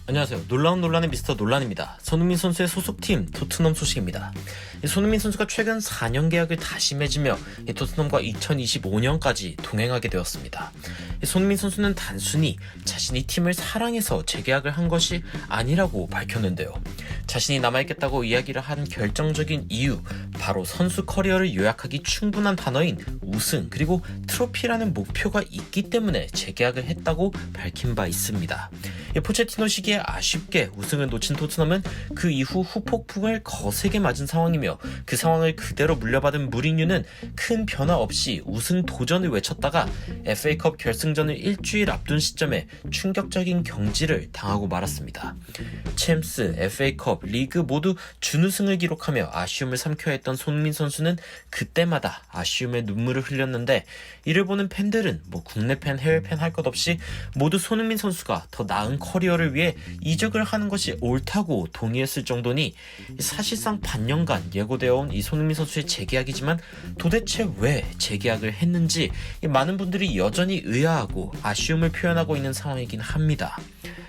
안녕하세요. 놀라운 논란의 미스터 논란입니다. 손흥민 선수의 소속팀 토트넘 소식입니다. 손흥민 선수가 최근 4년 계약을 다시 맺으며 토트넘과 2025년까지 동행하게 되었습니다. 손흥민 선수는 단순히 자신이 팀을 사랑해서 재계약을 한 것이 아니라고 밝혔는데요. 자신이 남아있겠다고 이야기를 한 결정적인 이유, 바로 선수 커리어를 요약하기 충분한 단어인 우승 그리고 트로피라는 목표가 있기 때문에 재계약을 했다고 밝힌 바 있습니다. 포체티노 시기에 아쉽게 우승을 놓친 토트넘은 그 이후 후폭풍을 거세게 맞은 상황이며, 그 상황을 그대로 물려받은 무리뉴는 큰 변화 없이 우승 도전을 외쳤다가 FA컵 결승전을 일주일 앞둔 시점에 충격적인 경지를 당하고 말았습니다. 챔스, FA컵, 리그 모두 준우승을 기록하며 아쉬움을 삼켜야 했던 손흥민 선수는 그때마다 아쉬움의 눈물을 흘렸는데, 이를 보는 팬들은 국내 팬, 해외 팬 할 것 없이 모두 손흥민 선수가 더 나은 커리어를 위해 이적을 하는 것이 옳다고 동의했을 정도니, 사실상 반년간 예고되어 온 이 손흥민 선수의 재계약이지만 도대체 왜 재계약을 했는지 많은 분들이 여전히 의아하고 아쉬움을 표현하고 있는 상황이긴 합니다.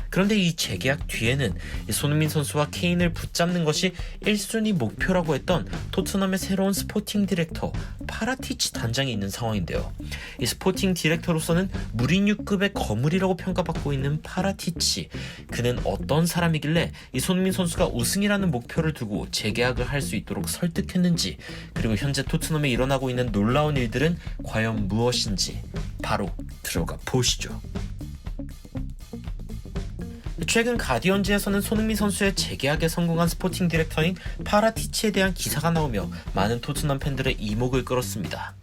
그런데 이 재계약 뒤에는 손흥민 선수와 케인을 붙잡는 것이 1순위 목표라고 했던 토트넘의 새로운 스포팅 디렉터 파라티치 단장이 있는 상황인데요. 이 스포팅 디렉터로서는 무리뉴급의 거물이라고 평가받고 있는 파라티치, 그는 어떤 사람이길래 이 손흥민 선수가 우승이라는 목표를 두고 재계약을 할 수 있도록 설득했는지, 그리고 현재 토트넘에 일어나고 있는 놀라운 일들은 과연 무엇인지 바로 들어가 보시죠. 최근 가디언즈에서는 손흥민 선수의 재계약에 성공한 스포팅 디렉터인 파라티치에 대한 기사가 나오며 많은 토트넘 팬들의 이목을 끌었습니다.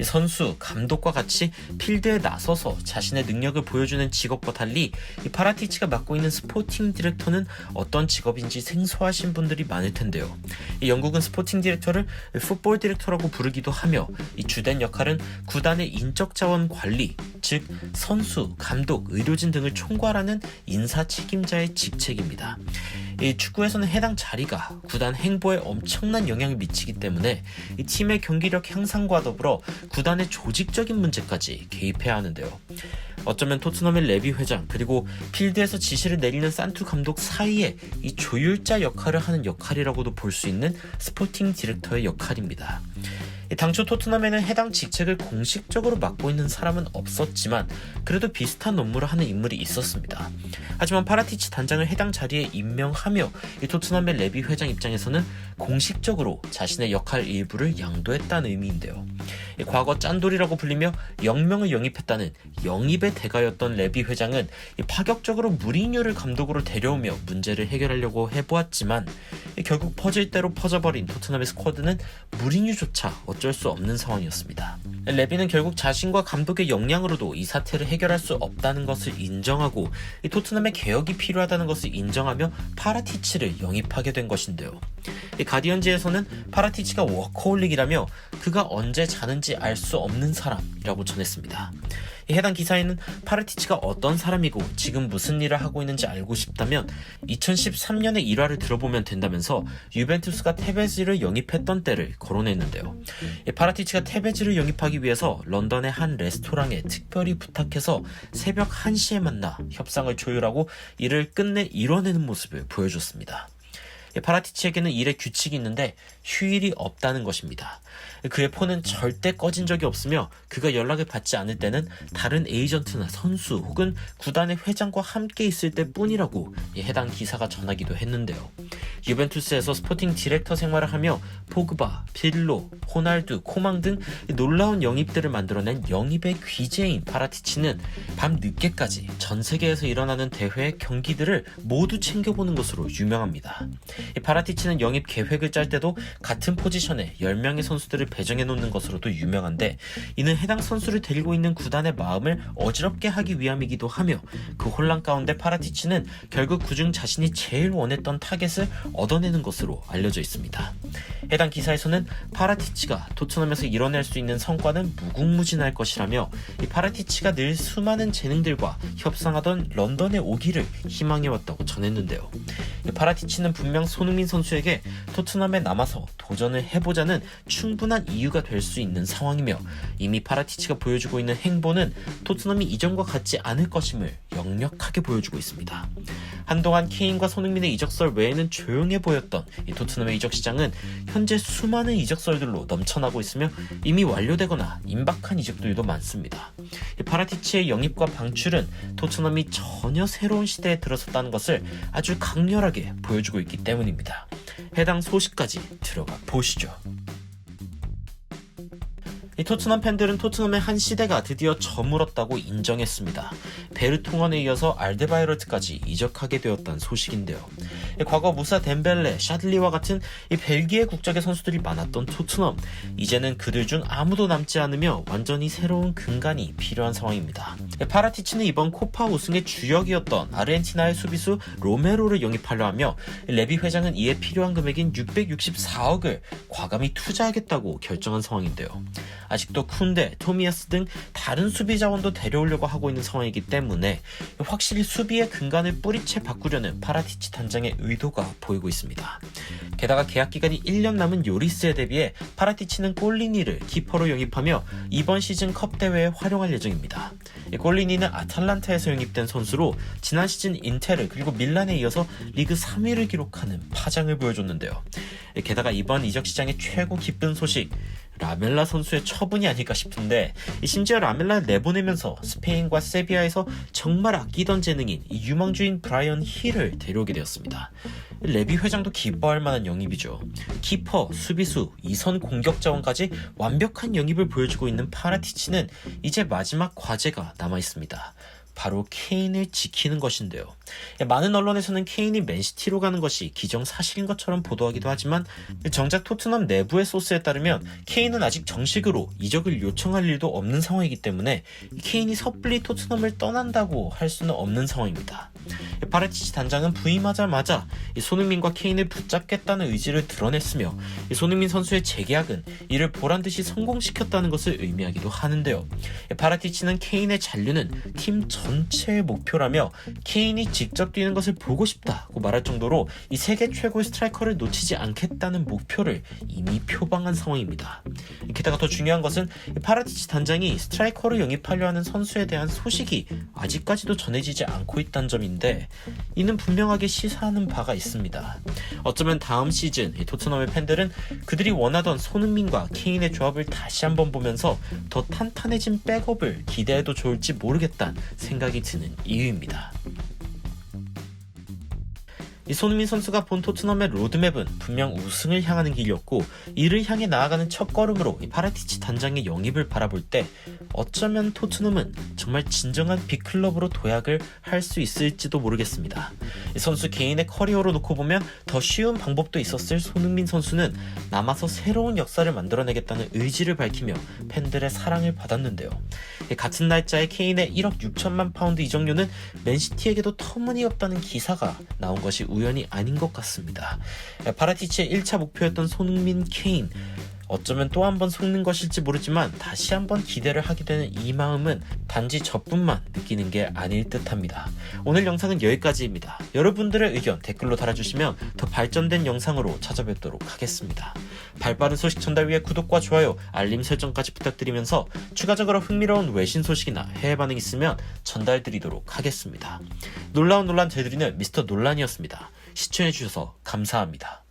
선수, 감독과 같이 필드에 나서서 자신의 능력을 보여주는 직업과 달리 이 파라티치가 맡고 있는 스포팅 디렉터는 어떤 직업인지 생소하신 분들이 많을 텐데요. 영국은 스포팅 디렉터를 풋볼 디렉터라고 부르기도 하며, 이 주된 역할은 구단의 인적 자원 관리, 즉 선수, 감독, 의료진 등을 총괄하는 인사 책임자의 직책입니다. 이 축구에서는 해당 자리가 구단 행보에 엄청난 영향을 미치기 때문에 이 팀의 경기력 향상과 더불어 구단의 조직적인 문제까지 개입해야 하는데요. 어쩌면 토트넘의 레비 회장 그리고 필드에서 지시를 내리는 산투 감독 사이에 이 조율자 역할을 하는 역할이라고도 볼 수 있는 스포팅 디렉터의 역할입니다. 당초 토트넘에는 해당 직책을 공식적으로 맡고 있는 사람은 없었지만 그래도 비슷한 업무를 하는 인물이 있었습니다. 하지만 파라티치 단장을 해당 자리에 임명하며 이 토트넘의 레비 회장 입장에서는 공식적으로 자신의 역할 일부를 양도했다는 의미인데요. 과거 짠돌이라고 불리며 영명을 영입했다는 영입의 대가였던 레비 회장은 파격적으로 무리뉴를 감독으로 데려오며 문제를 해결하려고 해보았지만 결국 퍼질 대로 퍼져버린 토트넘의 스쿼드는 무리뉴조차 어쩔 수 없는 상황이었습니다. 레비는 결국 자신과 감독의 역량으로도 이 사태를 해결할 수 없다는 것을 인정하고 이 토트넘의 개혁이 필요하다는 것을 인정하며 파라티치를 영입하게 된 것인데요. 이 가디언즈에서는 파라티치가 워커홀릭이라며 그가 언제 자는지 알 수 없는 사람이라고 전했습니다. 해당 기사에는 파라티치가 어떤 사람이고 지금 무슨 일을 하고 있는지 알고 싶다면 2013년의 일화를 들어보면 된다면서 유벤투스가 테베즈를 영입했던 때를 거론했는데요. 파라티치가 테베즈를 영입하기 위해서 런던의 한 레스토랑에 특별히 부탁해서 새벽 1시에 만나 협상을 조율하고 이를 끝내 이뤄내는 모습을 보여줬습니다. 파라티치에게는 일의 규칙이 있는데 휴일이 없다는 것입니다. 그의 폰은 절대 꺼진 적이 없으며 그가 연락을 받지 않을 때는 다른 에이전트나 선수 혹은 구단의 회장과 함께 있을 때뿐이라고 해당 기사가 전하기도 했는데요. 유벤투스에서 스포팅 디렉터 생활을 하며 포그바, pirlo, 호날두, 코망 등 놀라운 영입들을 만들어낸 영입의 귀재인 파라티치는 밤 늦게까지 전 세계에서 일어나는 대회의 경기들을 모두 챙겨보는 것으로 유명합니다. 파라티치는 영입 계획을 짤 때도 같은 포지션에 10명의 선수들을 배정해 놓는 것으로도 유명한데, 이는 해당 선수를 데리고 있는 구단의 마음을 어지럽게 하기 위함이기도 하며, 그 혼란 가운데 파라티치는 결국 그중 자신이 제일 원했던 타겟을 얻어내는 것으로 알려져 있습니다. 해당 기사에서는 파라티치가 토트넘에서 이뤄낼 수 있는 성과는 무궁무진할 것이라며, 이 파라티치가 늘 수많은 재능들과 협상하던 런던에 오기를 희망해왔다고 전했는데요. 파라티치는 분명 손흥민 선수에게 토트넘에 남아서 도전을 해보자는 충분한 이유가 될 수 있는 상황이며, 이미 파라티치가 보여주고 있는 행보는 토트넘이 이전과 같지 않을 것임을 역력하게 보여주고 있습니다. 한동안 케인과 손흥민의 이적설 외에는 조용해 보였던 이 토트넘의 이적 시장은 현재 수많은 이적설들로 넘쳐나고 있으며 이미 완료되거나 임박한 이적들도 많습니다. 파라티치의 영입과 방출은 토트넘이 전혀 새로운 시대에 들어섰다는 것을 아주 강렬하게 보여주고 있기 때문입니다. 해당 소식까지 들어가 보시죠. 이 토트넘 팬들은 토트넘의 한 시대가 드디어 저물었다고 인정했습니다. 베르통원에 이어서 알데바이러트까지 이적하게 되었다는 소식인데요. 과거 무사 덴벨레, 샤들리와 같은 이 벨기에 국적의 선수들이 많았던 토트넘, 이제는 그들 중 아무도 남지 않으며 완전히 새로운 근간이 필요한 상황입니다. 파라티치는 이번 코파 우승의 주역이었던 아르헨티나의 수비수 로메로를 영입하려 하며, 레비 회장은 이에 필요한 금액인 664억을 과감히 투자하겠다고 결정한 상황인데요. 아직도 쿤데, 토미야스 등 다른 수비 자원도 데려오려고 하고 있는 상황이기 때문에 확실히 수비의 근간을 뿌리채 바꾸려는 파라티치 단장의 의도가 보이고 있습니다. 게다가 계약 기간이 1년 남은 요리스에 대비해 파라티치는 골리니를 키퍼로 영입하며 이번 시즌 컵 대회에 활용할 예정입니다. 골리니는 아탈란타에서 영입된 선수로 지난 시즌 인테르 그리고 밀란에 이어서 리그 3위를 기록하는 파장을 보여줬는데요. 게다가 이번 이적 시장의 최고 기쁜 소식, 라멜라 선수의 처분이 아닐까 싶은데, 심지어 라멜라를 내보내면서 스페인과 세비야에서 정말 아끼던 재능인 유망주인 브라이언 힐을 데려오게 되었습니다. 레비 회장도 기뻐할 만한 영입이죠. 키퍼, 수비수, 이선 공격 자원까지 완벽한 영입을 보여주고 있는 파라티치는 이제 마지막 과제가 남아있습니다. 바로 케인을 지키는 것인데요. 많은 언론에서는 케인이 맨시티로 가는 것이 기정사실인 것처럼 보도하기도 하지만, 정작 토트넘 내부의 소스에 따르면 케인은 아직 정식으로 이적을 요청할 일도 없는 상황이기 때문에 케인이 섣불리 토트넘을 떠난다고 할 수는 없는 상황입니다. 파라티치 단장은 부임하자마자 손흥민과 케인을 붙잡겠다는 의지를 드러냈으며, 손흥민 선수의 재계약은 이를 보란듯이 성공시켰다는 것을 의미하기도 하는데요. 파라티치는 케인의 잔류는 팀 전체의 목표라며 케인이 직접 뛰는 것을 보고 싶다고 말할 정도로 이 세계 최고의 스트라이커를 놓치지 않겠다는 목표를 이미 표방한 상황입니다. 게다가 더 중요한 것은 파라티치 단장이 스트라이커를 영입하려 하는 선수에 대한 소식이 아직까지도 전해지지 않고 있다는 점인데, 이는 분명하게 시사하는 바가 있습니다. 어쩌면 다음 시즌 토트넘의 팬들은 그들이 원하던 손흥민과 케인의 조합을 다시 한번 보면서 더 탄탄해진 백업을 기대해도 좋을지 모르겠다는 생각이 드는 이유입니다. 이 손흥민 선수가 본 토트넘의 로드맵은 분명 우승을 향하는 길이었고, 이를 향해 나아가는 첫걸음으로 이 파라티치 단장의 영입을 바라볼 때 어쩌면 토트넘은 정말 진정한 빅클럽으로 도약을 할 수 있을지도 모르겠습니다. 이 선수 개인의 커리어로 놓고 보면 더 쉬운 방법도 있었을 손흥민 선수는 남아서 새로운 역사를 만들어내겠다는 의지를 밝히며 팬들의 사랑을 받았는데요. 같은 날짜에 케인의 1억 6천만 파운드 이적료는 맨시티에게도 터무니없다는 기사가 나온 것이 우연이 아닌 것 같습니다. 파라티치의 1차 목표였던 손흥민, 케인, 어쩌면 또 한 번 속는 것일지 모르지만 다시 한번 기대를 하게 되는 이 마음은 단지 저뿐만 느끼는 게 아닐 듯합니다. 오늘 영상은 여기까지입니다. 여러분들의 의견 댓글로 달아주시면 더 발전된 영상으로 찾아뵙도록 하겠습니다. 발빠른 소식 전달 위해 구독과 좋아요, 알림 설정까지 부탁드리면서 추가적으로 흥미로운 외신 소식이나 해외 반응 있으면 전달드리도록 하겠습니다. 놀라운 논란 되드리는 미스터 논란이었습니다. 시청해주셔서 감사합니다.